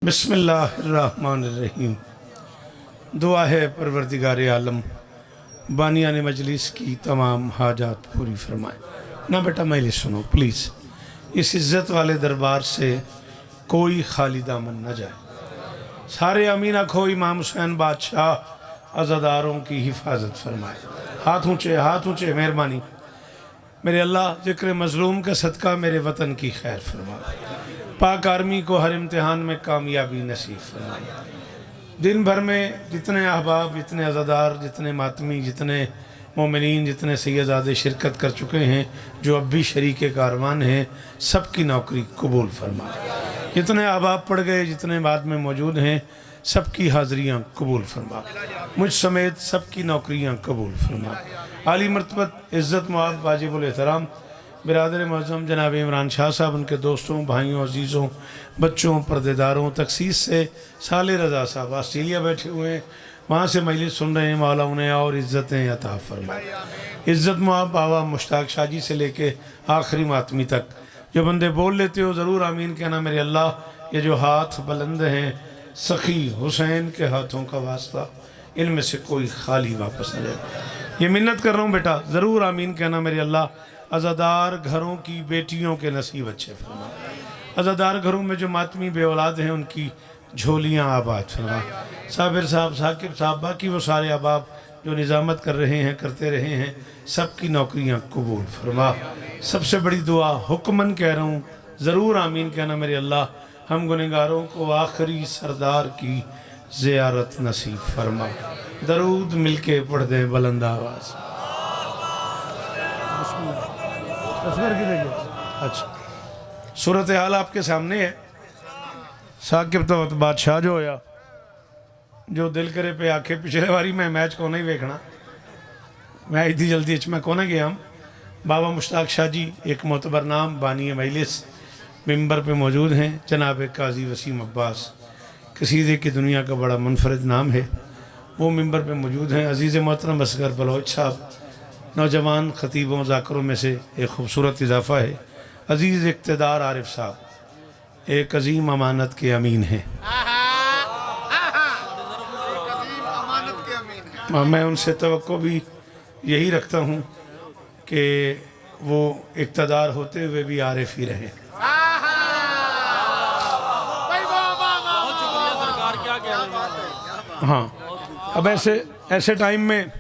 बिस्मिल्लाहिर्रहमानिर्रहीम। दुआ है परवरदिगार आलम बानिया ने मजलिस की तमाम हाजात पूरी फरमाए। ना बेटा मजलिस सुनो प्लीज़, इस इज़्ज़त वाले दरबार से कोई खाली दामन न जाए। सारे अमीना खो इमाम हुसैन बादशाह अज़ादारों की हिफाजत फरमाए। हाथ ऊँचे मेहरबानी। मेरे अल्लाह ज़िक्र मज़लूम का सदका मेरे वतन की खैर फरमा। पाक आर्मी को हर इम्तिहान में कामयाबी नसीब फरमा। दिन भर में जितने अहबाब, जितने अज़ादार, जितने मातमी, जितने मोमिनीन, जितने सैयदादे शिरकत कर चुके हैं, जो अब भी शरीक कारवान हैं, सबकी नौकरी कबूल फरमा। जितने अहबाब पड़ गए, जितने बाद में मौजूद हैं, सबकी हाज़रियाँ कबूल फरमा। मुझ समेत सबकी नौकरियाँ कबूल फरमा। आली मरतबत इज़्ज़त मुआब वाजिबुल एहतराम बिरादर मौज़म जनाब इमरान शाह साहब, उनके दोस्तों, भाइयों, अजीज़ों, बच्चों, पर्देदारों, तखसीस से साले रज़ा साहब ऑस्ट्रेलिया बैठे हुए हैं, वहाँ से मजलिस सुन रहे हैं। मौला उन्हें और इज़्ज़तें अता फरमाए। इज़्ज़त मुआब बाबा मुश्ताक शाह जी से लेके आखिरी मातमी तक जो बंदे बोल लेते हो ज़रूर आमीन कहना। मेरे अल्लाह ये जो हाथ बुलंद हैं, सखी हुसैन के हाथों का वास्ता, इनमें से कोई खाली वापस न जाए। ये मिन्नत कर रहा हूँ बेटा, ज़रूर आमीन कहना। मेरे अल्लाह अज़ादार घरों की बेटियों के नसीब अच्छे फरमा। अज़ादार घरों में जो मातमी बे औलाद हैं, उनकी झोलियाँ आबाद फरमा। साबिर साहब, साकिब साहब, बाकी वो सारे अहबाब जो निज़ामत कर रहे हैं, करते रहे हैं, सबकी नौकरियाँ कबूल फरमा। सबसे बड़ी दुआ हुक्मन कह रहा हूँ, ज़रूर आमीन कहना। मेरे अल्लाह हम गुनहगारों को आखिरी सरदार की ज़ियारत नसीब फरमा। दरूद मिलके पढ़ दें बुलंद आवाज़। अच्छा, सूरत हाल आपके सामने है। साकिब तो बादशाह जो होया, जो दिल करे पे आखे। पिछले बारी मैं मैच को नहीं देखना, मैं इतनी जल्दी मैं कोने गया। हम बाबा मुश्ताक शाह जी एक मोतबर नाम बानी मजलिस मिंबर पे मौजूद हैं। जनाब काजी वसीम अब्बास कसीदे की दुनिया का बड़ा मुनफरद नाम है, वो मिंबर पे मौजूद हैं। अजीज़ मोहतरम असगर बलोच साहब नौजवान ख़तीबों ज़ाकरों में से एक ख़ूबसूरत इजाफ़ा है। अज़ीज़ इक़्तिदार आरिफ साहब एक अजीम अमानत के अमीन हैं। मैं उनसे तवक्को भी यही रखता हूँ कि वो इक़्तिदार होते हुए भी आरिफ ही रहें। हाँ, अब ऐसे टाइम में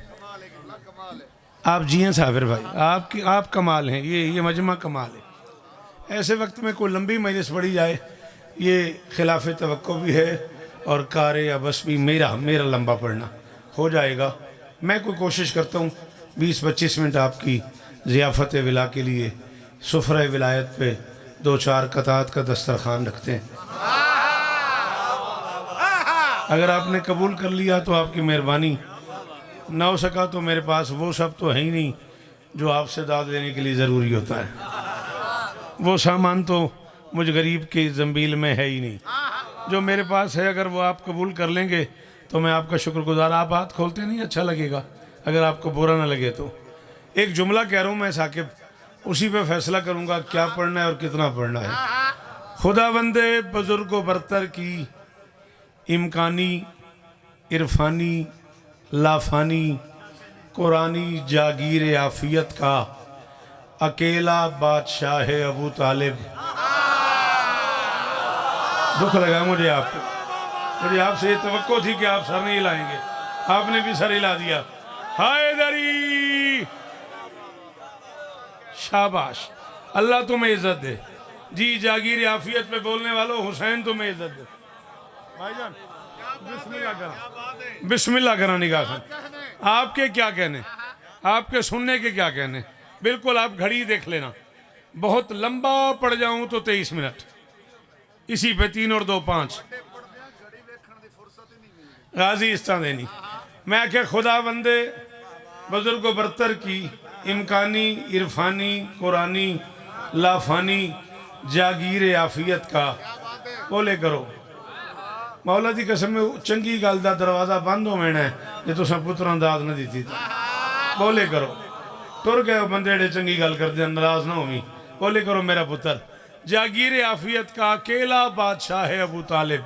आप जिए साबिर भाई, आप कमाल हैं। ये मजमा कमाल है। ऐसे वक्त में कोई लंबी मजलिस पढ़ी जाए, ये खिलाफ तवक्को भी है और कार या बस भी मेरा लंबा पढ़ना हो जाएगा। मैं कोई कोशिश करता हूँ 20-25 मिनट आपकी ज़ियाफ़त विला के लिए सुफ़रा विलायत पे 2-4 कतात का दस्तरखान रखते हैं। अगर आपने कबूल कर लिया तो आपकी मेहरबानी, ना हो सका तो मेरे पास वो सब तो है ही नहीं जो आपसे दाद लेने के लिए ज़रूरी होता है। वो सामान तो मुझ गरीब के ज़ंबील में है ही नहीं। जो मेरे पास है, अगर वो आप कबूल कर लेंगे तो मैं आपका शुक्रगुजार। आप हाथ खोलते नहीं, अच्छा लगेगा। अगर आपको बुरा ना लगे तो एक जुमला कह रहा हूँ मैं साकिब, उसी पे फैसला करूँगा क्या पढ़ना है और कितना पढ़ना है। खुदा बंदे बुजुर्ग बरतर की इमकानी इरफानी लाफानी कुरानी जागीर आफियत का अकेला बादशाह है अबू तालिब। दुख लगा मुझे आपसे ये तवक्को थी कि आप सर नहीं हिलाएंगे, आपने भी सर हिला दिया। हैदरी, शाबाश, अल्लाह तुम्हें इज्जत दे जी। जागीर आफियत पे बोलने वालों, हुसैन तुम्हें इज्जत दे। भाईजान बिस्मिल्लाह करा निगाह खान। आपके क्या कहने, आपके सुनने के क्या कहने। बिल्कुल आप घड़ी देख लेना, बहुत लंबा पड़ जाऊं तो 23 मिनट, इसी पे 3 और 2 5 गाजी इस तरह देनी। मैं क्या खुदा बंदे बुजुर्ग बरतर की इमकानी इरफानी कुरानी लाफानी जागीर आफियत का बोले करो। मौला की कसम में चंगी गल का दरवाज़ा बंद हो मैना है जो तुसा पुत्रां दाद न दी। बोले करो, तुर गए बंदे जेडे चंगी गल करते नाराज ना होवी। बोले करो मेरा पुत्र जागीर आफियत का अकेला बादशाह है अबू तालिब।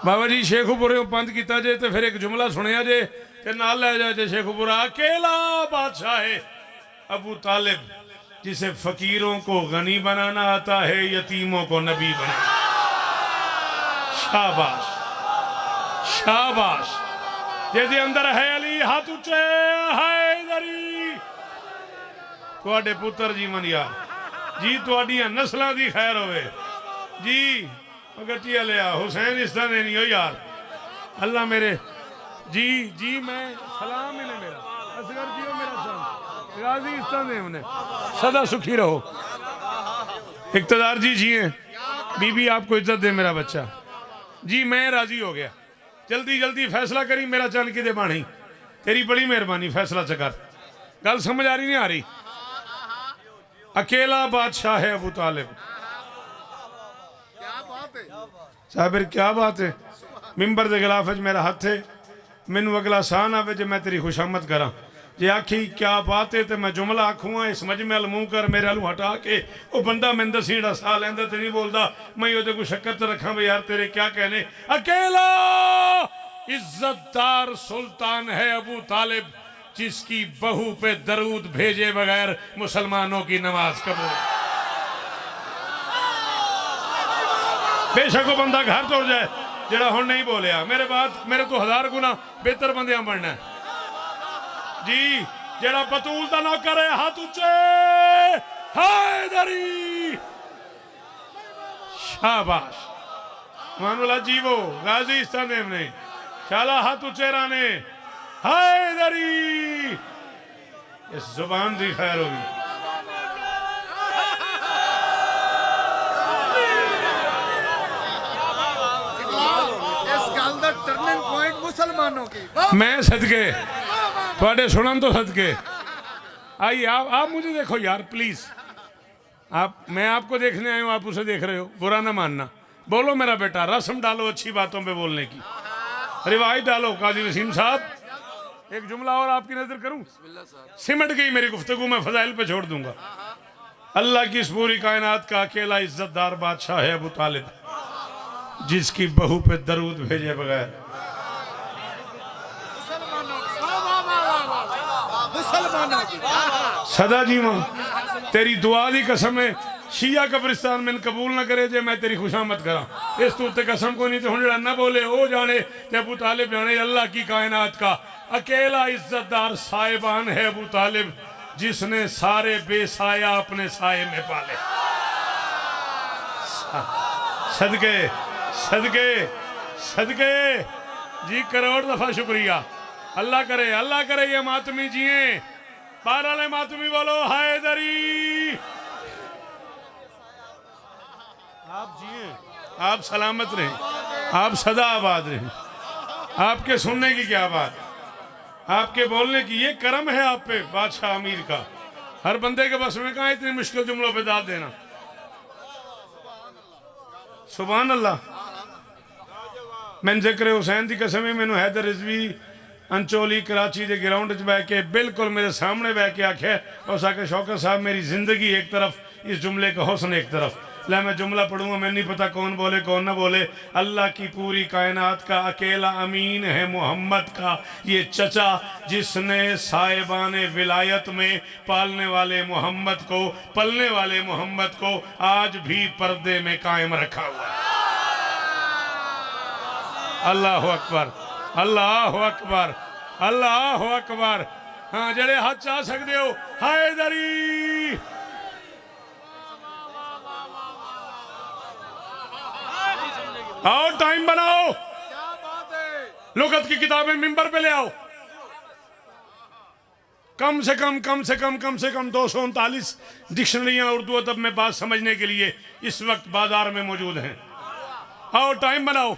बाबा जी शेखुपुरे पंत किया जे तो फिर एक जुमला सुनिया जे ते नाल लै जाए जे शेखुपुरा अकेला बादशाह है अबू तालिब जिसे फकीरों को गनी बनाना आता है यतीमों को नबी बनाना। शाबाश शाबाश। जेदे अंदर है अली हाथ उच्चे हैदरी तुहाडे पुत्र जीवन यार जी तुहाडियां नस्लां दी खैर होवे जी। गट्टिया लिया हुसैन इस तरह नहीं हो यार अल्लाह मेरे जी जी मैं सलाम इन्हें मेरा असगर जी हो मेरा सन गाजी इस तरह उन्हें सदा सुखी रहो। इक़्तिदार जी जिए बीबी आपको इज्जत दे मेरा बच्चा जी। मैं राजी हो गया जल्दी जल्दी फैसला करी मेरा चन कि बाणी तेरी बड़ी मेहरबानी फैसला चकर गल समझ आ रही नहीं आ रही। अकेला बादशाह है अबू तालिब साबिर क्या बात है। मिंबर के गिलाफ मेरा हथ है मैनू अगला साह ना आवे जे मैं तेरी खुशामद करा जे आखी क्या बात है तो मैं जुमला आखूँ इस मजमे अल मुँह कर मेरे अलू हटा के वो बंदा मैं दसी जरा साह लेंदा तो नहीं बोलता मैं वो को शक्कर तो रखा भाई यार तेरे क्या कहने। अकेला इज्जतदार सुल्तान है अबू तालिब जिसकी बहू पे दरूद भेजे बगैर मुसलमानों की नमाज कबूल। बेशक वो बंदा घर तोड़ जाए जरा हुण नहीं बोलिया मेरे बाद मेरे तो 1000 गुना बेहतर बंदियां बनना जी। जरा बतूल दा नौकर है हाथ उच्चे हैदरी शाबाश मानुला जीवो गाजी इस्तानेम ने शाला हाथ उच्चे राने हैदरी इस जुबान दी खैर होगी। टर्निंग पॉइंट मुसलमानों की मैं सदके थोड़े सुनन तो सदके आइए आप मुझे देखो यार प्लीज आप मैं आपको देखने आया हूँ आप उसे देख रहे हो बुरा ना मानना। बोलो मेरा बेटा रस्म डालो अच्छी बातों पे बोलने की रिवायत डालो। काजी वसीम साहब एक जुमला और आपकी नजर करूं सिमट गई मेरी गुफ्तगू मैं फजाइल पे छोड़ दूंगा। अल्लाह की इस पूरी कायनात का अकेला इज्जतदार बादशाह है अबू तालिब जिसकी बहू पे दरूद भेजे बगैर सदा जी मां तेरी दुआ दी कसम है शिया कब्रिस्तान में कबूल ना करे जे मैं तेरी खुशामद करा इस तू ते कसम को नहीं तो हुण ना बोले ओ जाने ते अबू तालिब जाने। अल्लाह की कायनात का अकेला इज्जतदार साहिबान है अबू तालिब जिसने सारे बेसाया अपने साये में पाले। सदके सदके सदके जी करोड़ दफा शुक्रिया। अल्लाह करे ये मातमी जिए बार वाले मातमी बोलो हैदरी। आप जिए आप सलामत रहें आप सदा आबाद रहें। आपके सुनने की क्या बात आपके बोलने की ये करम है आप पे बादशाह अमीर का। हर बंदे के बस में कहा इतनी मुश्किल जुमलों पे दाद देना। सुभान अल्लाह। मैं जिक्र हुसैन की कसम मैनू हैदर रिजवी अंचोली कराची के ग्राउंड बह के बिल्कुल मेरे सामने बह के आख्या उस आके शौकत साहब मेरी जिंदगी एक तरफ इस जुमले का हुस्न एक तरफ। ला मैं जुमला पढ़ूंगा मैं नहीं पता कौन बोले कौन ना बोले। अल्लाह की पूरी कायनात का अकेला अमीन है मोहम्मद का ये चचा जिसने साहिबान विलायत में पालने वाले मोहम्मद को पलने वाले मोहम्मद को आज भी पर्दे में कायम रखा हुआ है। अल्लाह अकबर अल्लाह अकबर अल्लाह अकबर। हाँ जड़े हाथ चाह सकते हो हैदरी। आओ टाइम बनाओ लुगत की किताबें मिंबर पे ले आओ। कम से कम 239 डिक्शनरियां उर्दू अदब में बात समझने के लिए इस वक्त बाजार में मौजूद हैं। आओ टाइम बनाओ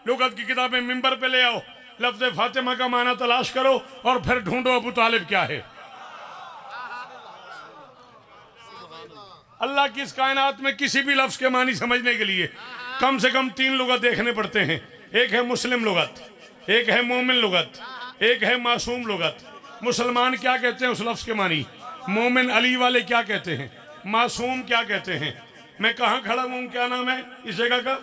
लुगत की किताबें मिंबर पे ले आओ। लफ्ज़ फातिमा का माना तलाश करो और फिर ढूंढो अबू तालिब क्या है। अल्लाह की इस कायनात में किसी भी लफ्ज़ के मानी समझने के लिए कम से कम 3 लुगत देखने पड़ते हैं। एक है मुस्लिम लुगत, एक है मोमिन लुगत, एक है मासूम लुगत। मुसलमान क्या कहते हैं उस लफ्ज़ के मानी, मोमिन अली वाले क्या कहते हैं, मासूम क्या कहते हैं। मैं कहाँ खड़ा हूँ क्या नाम है इस जगह का,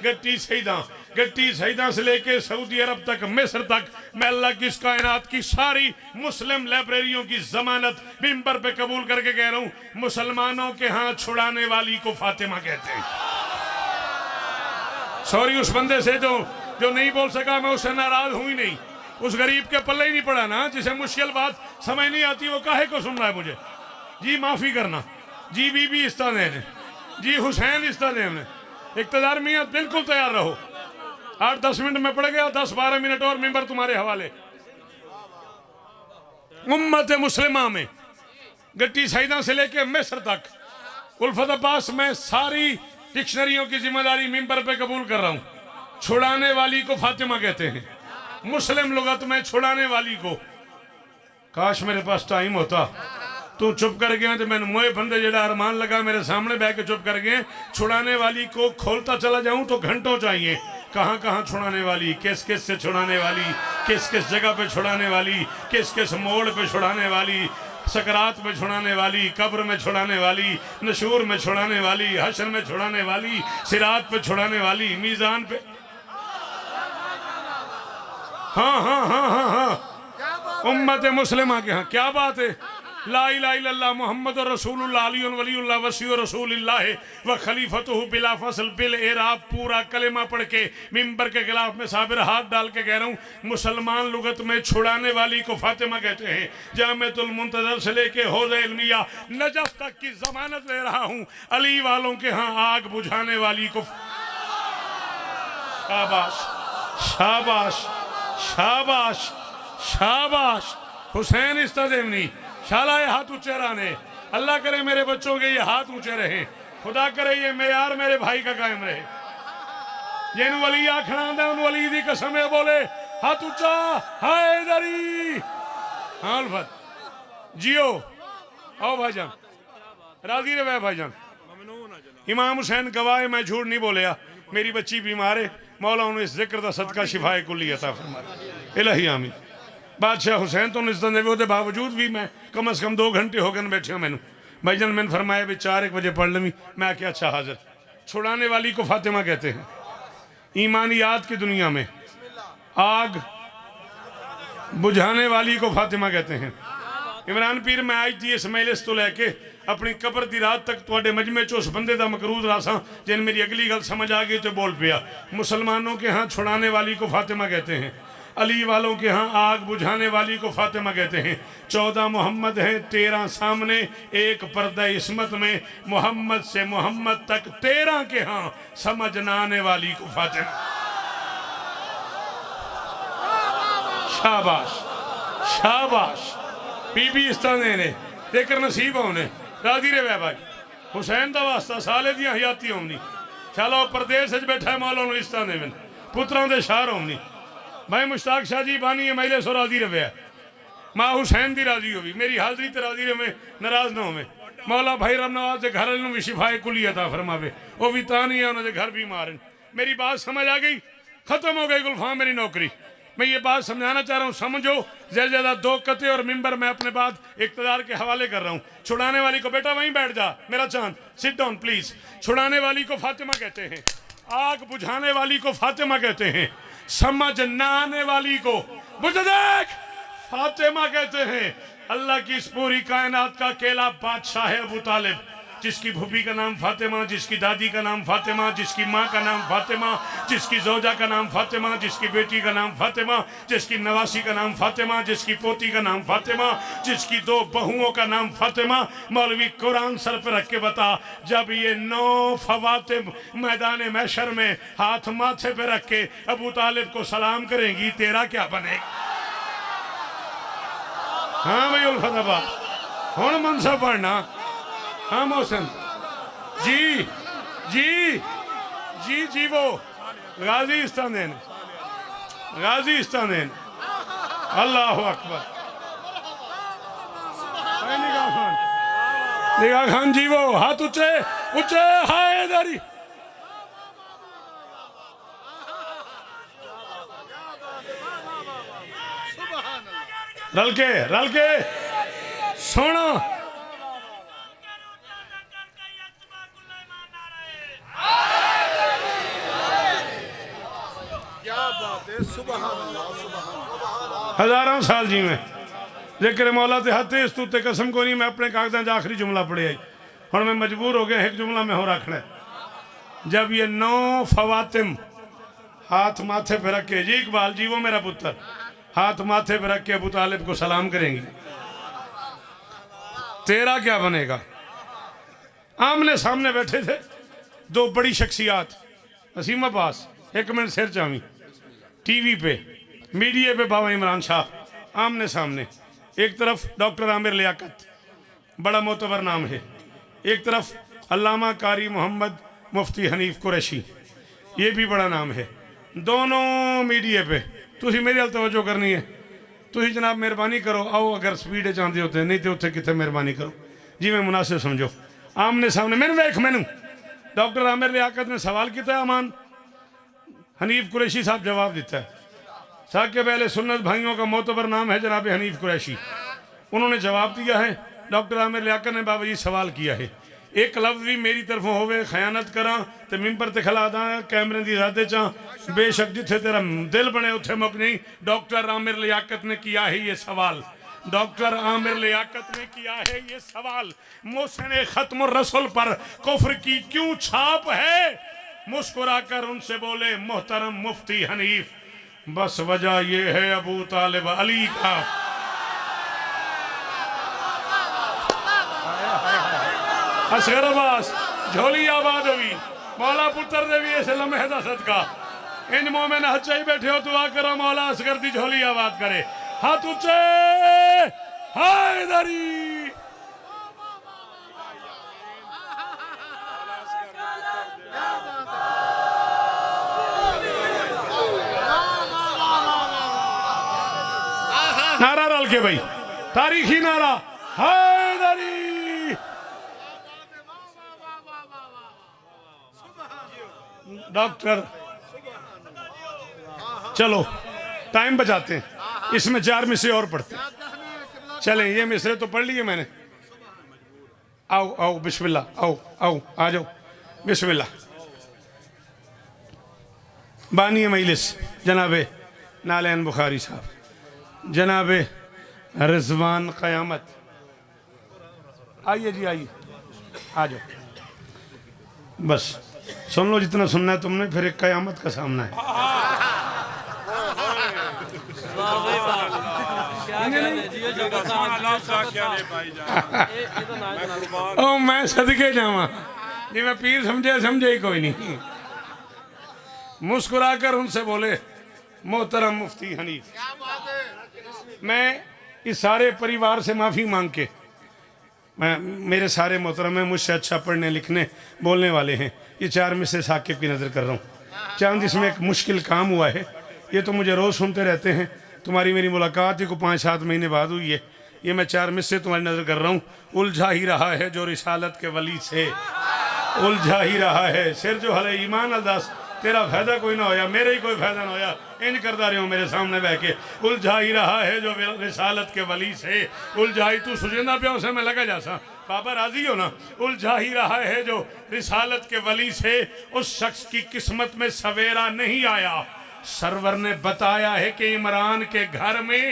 गट्टी सईदा। गट्टी सईदा से लेके सऊदी अरब तक, मिस्र तक, मैं अल्लाह की इस कायनात की सारी मुस्लिम लाइब्रेरियों की जमानत मिंबर पे कबूल करके कह रहा हूं, मुसलमानों के हाथ छुड़ाने वाली को फातिमा कहते हैं। सॉरी उस बंदे से जो नहीं बोल सका, मैं उससे नाराज हूं ही नहीं। उस गरीब के पल्ले ही नहीं पड़ा ना, जिसे मुश्किल बात समझ नहीं आती, वो काहे को सुन रहा है मुझे। जी माफी करना, जी बीबी इस्ताने ने, जी हुसैन इस्ताने ने, इक़्तिदार मियां बिल्कुल तैयार रहो। 8-10 मिनट में पड़ गया, 10-12 मिनट और मिंबर तुम्हारे हवाले। उम्मत मुस्लिमा में गट्टी सईदा से लेके मिस्र तक, उल्फत अब्बास में सारी डिक्शनरियों की जिम्मेदारी मिंबर पे कबूल कर रहा हूं। छुड़ाने वाली को फातिमा कहते हैं, मुस्लिम लुगत में छुड़ाने वाली को। काश मेरे पास टाइम होता, तू चुप कर गया तो मैंने मोए बंदे जेड़ा अरमान लगा मेरे सामने बैठ के चुप कर गए। छुड़ाने वाली को खोलता चला जाऊं तो घंटों चाहिए। कहां कहां छुड़ाने वाली, किस किस से छुड़ाने वाली, किस किस जगह पे छुड़ाने वाली, किस किस मोड़ पे छुड़ाने वाली, सकरात में छुड़ाने वाली, कब्र में छुड़ाने वाली, नशूर में छुड़ाने वाली, हशर में छुड़ाने वाली, सिरात पे छुड़ाने वाली, मीज़ान पे। हाँ हाँ हाँ हाँ हाँ, उम्मत मुस्लिमा के यहाँ क्या बात है। ला इलाहा इल्लल्लाह मुहम्मद रसूलुल्लाह अली वलीउल्लाह वसी रसूलुल्लाह व खलीफतुहु बिला फसल बिल एराब, पूरा कलेमा पढ़ के मिंबर के खिलाफ में साबिर हाथ डाल के कह रहा हूँ, मुसलमान लुगत में छुड़ाने वाली को फातिमा कहते हैं। जामिअतुल मुंतज़र से लेके हौज़ इल्मिया नजफ तक की जमानत ले रहा हूँ, अली वालों के यहाँ आग बुझाने वाली को। शाबाश शाबाश शाबाश शाबाश। हुसैन इस्तादेवनी शाला ये हाथ ऊंचे रहने, अल्लाह करे मेरे बच्चों के ये हाथ ऊंचे रहे, खुदा करे ये मेयार मेरे भाई का कायम रहे। जिन वली आखना आंदा उन वली दी कसम है, बोले हाथ ऊंचा हैदरी। हाँ उल्फत जियो, आओ भाईजान, राजी रहे भाईजान। इमाम हुसैन गवाह, मैं झूठ नहीं बोलिया। मेरी बच्ची बीमार है, मौला उन्हें इस जिक्र का सदका शिफाए कुल्ली अता फरमाए। इलाही आमीन। बादशाह हुसैन तो इज्जत देवे के बावजूद भी मैं कम अज कम 2 घंटे हो गए बैठे हो। मैंने भाईजान मैंने फरमाया भी 4-1 बजे पढ़ लवी। मैं क्या अच्छा हाजिर। छुड़ाने वाली को फातिमा कहते हैं। ईमानियात की दुनिया में आग बुझाने वाली को फातिमा कहते हैं। इमरान पीर मैं आज दी इस मजलिस तो लैके अपनी कबर की रात तक तुहाडे मजमे च उस बंदे का मकरूज रहा सा जिन मेरी अगली गल समझ आ गई तो बोल पिया। मुसलमानों के यहाँ छुड़ाने वाली को फातिमा कहते हैं, अली वालों के यहाँ आग बुझाने वाली को फातिमा कहते हैं। 14 मोहम्मद हैं, 13 सामने, एक पर्दा इस्मत में, मोहम्मद से मोहम्मद तक 13 के यहाँ समझ न आने वाली को फातिमा। शाबाश शाबाश। बीबी इस्ताने ने देकर नसीब होने राजी रहे भाई। हुसैन का वास्ता साले दियां हयाती होनी। चलो प्रदेश बैठा है मौला इस्ताने में पुत्रां दे शार होनी। भाई मुश्ताक शाह जी बानी है मैले सो राजी रहे। माँ हुसैन दी राजी होगी, मेरी हाजरी ते राजी रहे, नाराज ना होवे। मौला भाई राम नवाज के घर भी शिफाए कुली अता फरमावे। वो भी ता नहीं है, उन्होंने घर भी मारे। मेरी बात समझ आ गई, खत्म हो गई गुलफाम मेरी नौकरी। मैं ये बात समझाना चाह रहा हूँ, समझो। ज़्यादा 2 कते और मिंबर में अपने बात इक़्तिदार के हवाले कर रहा हूँ। छुड़ाने वाली को बेटा वहीं बैठ जा मेरा चांद, सिट डाउन प्लीज। छुड़ाने वाली को फातिमा कहते हैं, आग बुझाने वाली को फातिमा कहते हैं, समझ न आने वाली को बुझ देख फातिमा कहते हैं। अल्लाह की इस पूरी कायनात का अकेला बादशाह है अबू तालिब, जिसकी भूपी का नाम फातिमा, जिसकी दादी का नाम फातिमा, जिसकी माँ का नाम फातिमा, जिसकी जोजा का नाम फातिमा, जिसकी बेटी का नाम फातिमा, जिसकी नवासी का नाम फातिमा, जिसकी पोती का नाम फातिमा, जिसकी 2 बहुओं का नाम फातिमा। मौलवी कुरान सर पर रख के बता, जब ये 9 फवातिम मैदान महशर में हाथ माथे पे रख के अबू तालिब को सलाम करेंगी, तेरा क्या बनेगा? हाँ भाई उल्फत अब्बास हुण मनसा पढ़ना। हाँ मोहसिन जी जी जी जी वो गाजी इस्तानेन, गाजी इस्तानेन। अल्लाह अकबर। निगाह खान जी वो हाथ ऊंचे ऊंचे, हैदरी। रल के सोना। हजारों साल जी में जिक्र मौला ते हथे इस तू ते कसम को नहीं मैं अपने कागजां च आखिरी जुमला पढ़े आई हुण मैं मजबूर हो गया एक जुमला में हो रखना है। जब ये 9 फवातिम हाथ माथे पे रख के जी इकबाल जी वो मेरा पुत्र हाथ माथे पे रख के अबू तालिब को सलाम करेंगी तेरा क्या बनेगा। आमने सामने बैठे थे दो बड़ी शख्सियात वसीम अब्बास एक मिनट सिर चावी टीवी पे मीडिया पे बाबा इमरान शाह आमने सामने एक तरफ डॉक्टर आमिर लियाकत बड़ा मोतबर नाम है एक तरफ अल्लामा कारी मोहम्मद मुफ्ती हनीफ कुरैशी ये भी बड़ा नाम है दोनों मीडिया पे तुसी मेरी हल तवज्जो करनी है तुसी जनाब मेहरबानी करो आओ अगर स्पीड चाहते होते नहीं तो उत्थे कितने मेहरबानी करो जी मैं मुनासिब समझो आमने सामने मैंने वेख मैनू डॉक्टर आमिर लियाकत ने सवाल किया अमान हनीफ कुरैशी साहब जवाब दिता है साहब के पहले सुन्नत भाइयों का मोतबर नाम है जनाब हनीफ कुरैशी उन्होंने जवाब दिया है डॉक्टर आमिर लियाकत ने बाबा जी सवाल किया है एक लफ्ज भी मेरी तरफों होवे खयानत करा तो मिंबर ते खला दा कैमरे की राते चा बेशक जिथे तेरा दिल बने उथे मुक नहीं। डॉक्टर आमिर लियाकत ने किया है ये सवाल डॉक्टर आमिर लियाकत ने किया है ये सवाल मोहसिन खत्म रसूल पर कुफ्र की क्यों छाप है मुस्कुराकर उनसे बोले मोहतरम मुफ्ती हनीफ बस वजह ये है अबू तालिब अली का असगर अब्बास झोली आबाद हुई मौला पुत्र दे भी इस लम्हे दा सदका इन मोमिन हच्चा ही बैठे हो दुआ करो मौला असगर दी झोली आबाद करे हाथ ऊंचे हैदरी नारा रल के भाई तारीखी नारा हैदरी डॉक्टर चलो टाइम बचाते हैं इसमें 4 मिसरे और पढ़ते हैं चलें ये मिसरे तो पढ़ लिए मैंने आओ आओ बिस्मिल्लाह आओ आओ आ जाओ बिस्मिल्लाह बानी मजलिस जनाबे नालैन बुखारी साहब जनाबे रिजवान क़यामत आइए जी आइए आ जाओ बस सुन लो जितना सुनना है तुमने फिर एक क़यामत का सामना है। ओ मैं सदके जावा जी मैं पीर समझे ही कोई नहीं मुस्कुराकर उनसे बोले मोहतरम मुफ्ती हनीफ मैं इस सारे परिवार से माफ़ी मांग के मैं मेरे सारे मोहतरम हैं मुझसे अच्छा पढ़ने लिखने बोलने वाले हैं ये 4 मिसरे साकिब की नज़र कर रहा हूँ चांद इसमें एक मुश्किल काम हुआ है ये तो मुझे रोज़ सुनते रहते हैं तुम्हारी मेरी मुलाकात ही को 5-7 महीने बाद हुई है ये मैं 4 मिसरे तुम्हारी नज़र कर रहा हूँ उलझा ही रहा है जो रिसालत के वली से उलझा ही रहा है सिर जो हले ईमान अल्दास तेरा फायदा कोई ना होया मेरे ही कोई फायदा ना होया इंज करता रहे हो मेरे सामने बह के उलझा ही रहा है जो रिसालत के वली से उलझाई तू सुझेंदा पे उसे मैं लगा जासा बाबा राजी हो ना उलझा ही रहा है जो रिसालत के वली से उस शख्स की किस्मत में सवेरा नहीं आया सरवर ने बताया है कि इमरान के घर में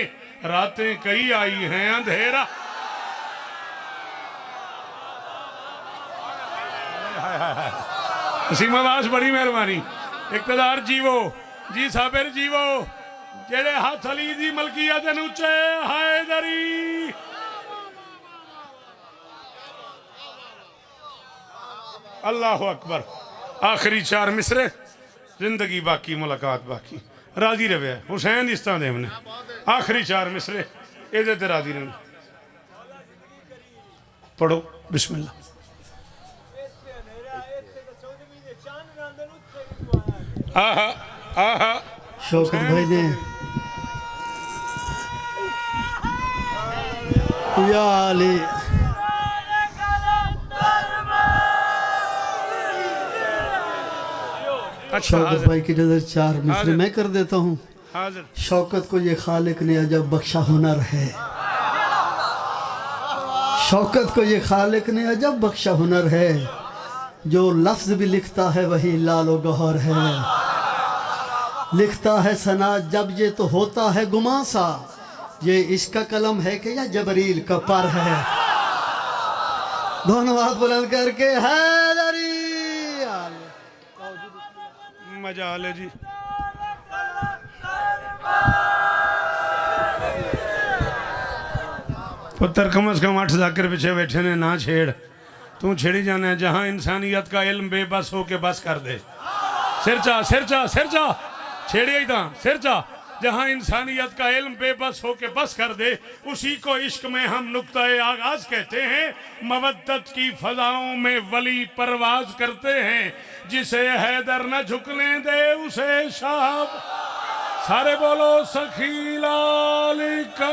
रातें कई आई हैं अंधेरा सीमावास बड़ी मेहरबानी इक़्तिदार जीवो जी साबिर जीवो जेड़े हाथ अली दी मलकियत ऊंचे हैदरी अल्लाह अकबर आखिरी 4 मिसरे जिंदगी बाकी मुलाकात बाकी राजी रवे हुसैन इस्ता दे हमने आखिरी 4 मिसरे एदे ते राजी रहे पढ़ो बिस्मिल्लाह आहा आहा शौकत भाई ने या अली शौकत भाई की नजर 4 मिसरे मैं कर देता हूँ हाजिर शौकत को ये खालिक ने अजब बख्शा हुनर है शौकत को ये खालिक ने अजब बख्शा हुनर है जो लफ्ज भी लिखता है वही लालो गौहर है लिखता है सना जब ये तो होता है गुमासा, ये इसका कलम है कि या जबरील का पर है। दोनों हाथ बुलंद करके हैदरी मजा ले जी। पुत्र कम से कम 8 जाकर पीछे बैठे ने ना छेड़, तू छेड़ी जाना है। जहां इंसानियत का इल्म बेबस हो के बस कर दे। सिर चा सिर चा सिर चा छेड़िए ही था सिर चा। जहां इंसानियत का इल्म बेबस हो के बस कर दे, उसी को इश्क में हम नुक्ता-ए आगाज कहते हैं। मवद्दत की फजाओं में वली परवाज करते हैं, जिसे हैदर न झुकने दे उसे शाह। सारे बोलो सखी लाल का